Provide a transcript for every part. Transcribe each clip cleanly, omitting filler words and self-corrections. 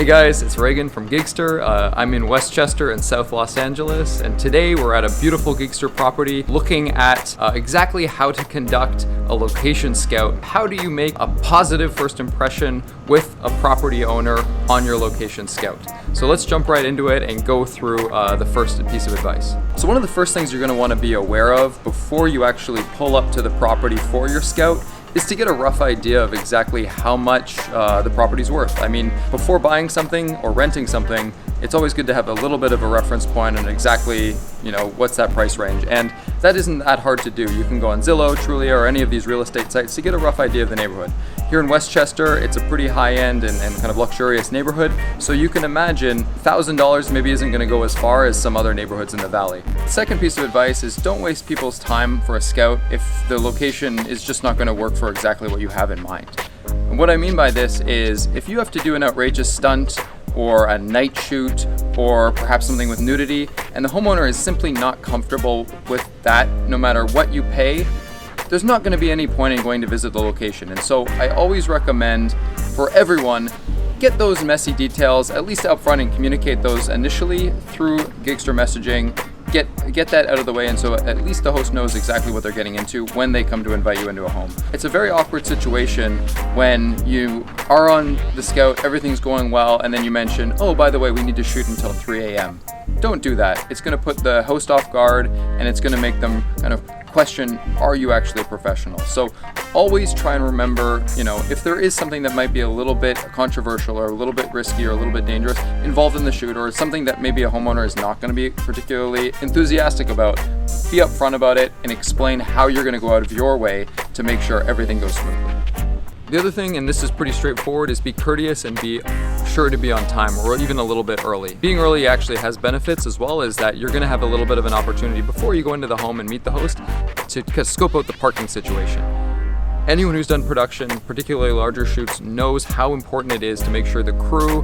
Hey guys, it's Reagan from Giggster. I'm in Westchester in South Los Angeles, and today we're at a beautiful Giggster property looking at exactly how to conduct a location scout. How do you make a positive first impression with a property owner on your location scout? So let's jump right into it and go through the first piece of advice. So one of the first things you're going to want to be aware of before you actually pull up to the property for your scout is to get a rough idea of exactly how much the property's worth. I mean, before buying something or renting something, it's always good to have a little bit of a reference point on exactly, what's that price range. And that isn't that hard to do. You can go on Zillow, Trulia, or any of these real estate sites to get a rough idea of the neighborhood. Here in Westchester, it's a pretty high-end and kind of luxurious neighborhood, so you can imagine $1,000 maybe isn't going to go as far as some other neighborhoods in the valley. The second piece of advice is don't waste people's time for a scout if the location is just not going to work for exactly what you have in mind. And what I mean by this is if you have to do an outrageous stunt or a night shoot or perhaps something with nudity and the homeowner is simply not comfortable with that, no matter what you pay, there's not going to be any point in going to visit the location. And so I always recommend for everyone, get those messy details at least up front and communicate those initially through Giggster messaging. Get that out of the way, and so at least the host knows exactly what they're getting into when they come to invite you into a home. It's a very awkward situation when you are on the scout, everything's going well, and then you mention, oh, by the way, we need to shoot until 3 a.m. Don't do that. It's going to put the host off guard, and it's going to make them kind of question, are you actually a professional? So always try and remember, if there is something that might be a little bit controversial or a little bit risky or a little bit dangerous involved in the shoot, or something that maybe a homeowner is not going to be particularly enthusiastic about, be upfront about it and explain how you're going to go out of your way to make sure everything goes smoothly. The other thing, and this is pretty straightforward, is be courteous and be sure to be on time or even a little bit early. Being early actually has benefits as well, as that you're going to have a little bit of an opportunity before you go into the home and meet the host to scope out the parking situation. Anyone who's done production, particularly larger shoots, knows how important it is to make sure the crew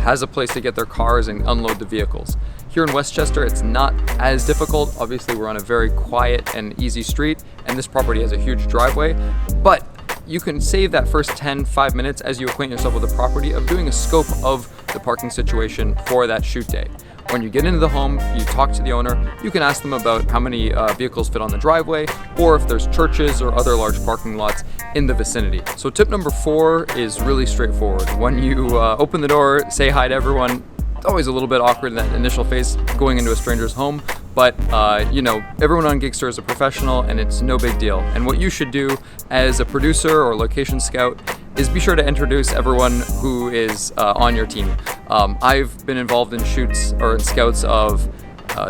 has a place to get their cars and unload the vehicles. Here in Westchester, it's not as difficult. Obviously, we're on a very quiet and easy street, and this property has a huge driveway, but you can save that first 5 minutes as you acquaint yourself with the property of doing a scope of the parking situation for that shoot day. When you get into the home, you talk to the owner, you can ask them about how many vehicles fit on the driveway, or if there's churches or other large parking lots in the vicinity. So tip number 4 is really straightforward. When you open the door, say hi to everyone. It's always a little bit awkward in that initial phase going into a stranger's home, but everyone on Giggster is a professional and it's no big deal. And what you should do as a producer or location scout is be sure to introduce everyone who is on your team. I've been involved in shoots or in scouts of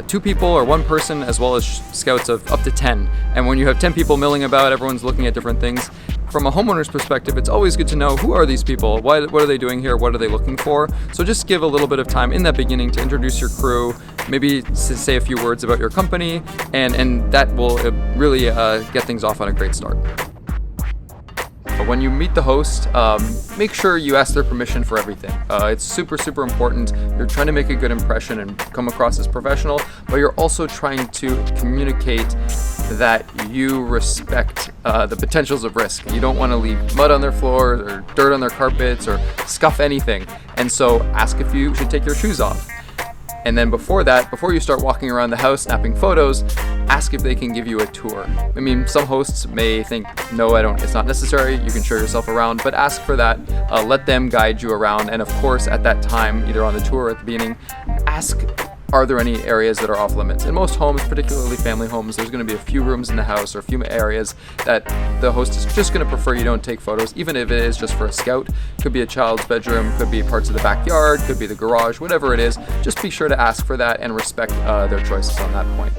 2 people or 1 person, as well as scouts of up to 10. And when you have 10 people milling about, everyone's looking at different things. From a homeowner's perspective, it's always good to know, who are these people? What are they doing here? What are they looking for? So just give a little bit of time in that beginning to introduce your crew, maybe say a few words about your company, and that will really get things off on a great start. When you meet the host, make sure you ask their permission for everything. It's super, super important. You're trying to make a good impression and come across as professional, but you're also trying to communicate that you respect the potentials of risk. You don't want to leave mud on their floors or dirt on their carpets or scuff anything. And so ask if you should take your shoes off. And then before you start walking around the house snapping photos, ask if they can give you a tour. I mean, some hosts may think, no, it's not necessary, you can show yourself around, but ask for that. Let them guide you around. And of course, at that time, either on the tour or at the beginning, ask, are there any areas that are off limits? In most homes, particularly family homes, there's going to be a few rooms in the house or a few areas that the host is just going to prefer you don't take photos, even if it is just for a scout. Could be a child's bedroom, could be parts of the backyard, could be the garage, whatever it is. Just be sure to ask for that and respect their choices on that point.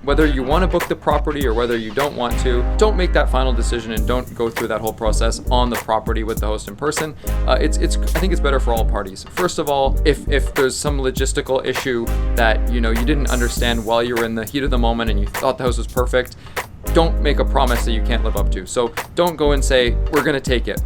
Whether you want to book the property or whether you don't want to, don't make that final decision and don't go through that whole process on the property with the host in person. I think it's better for all parties. First of all, if there's some logistical issue that you didn't understand while you were in the heat of the moment and you thought the house was perfect, don't make a promise that you can't live up to. So don't go and say, we're going to take it.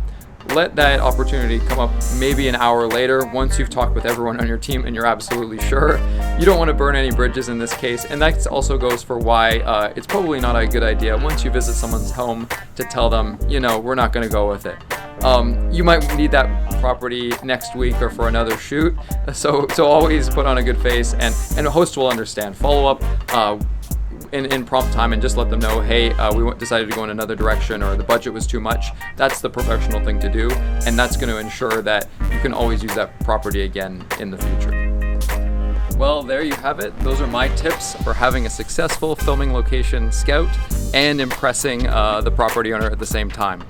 Let that opportunity come up maybe an hour later once you've talked with everyone on your team and you're absolutely sure. You don't want to burn any bridges in this case, and that also goes for why it's probably not a good idea once you visit someone's home to tell them, we're not going to go with it. You might need that property next week or for another shoot. So always put on a good face, and a host will understand. Follow up in prompt time and just let them know, hey, we decided to go in another direction, or the budget was too much. That's the professional thing to do, and that's going to ensure that you can always use that property again in the future. Well, there you have it. Those are my tips for having a successful filming location scout and impressing the property owner at the same time.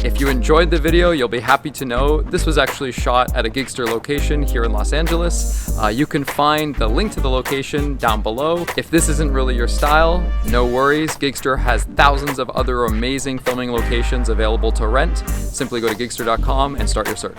If you enjoyed the video, you'll be happy to know this was actually shot at a Giggster location here in Los Angeles. You can find the link to the location down below. If this isn't really your style, no worries. Giggster has thousands of other amazing filming locations available to rent. Simply go to giggster.com and start your search.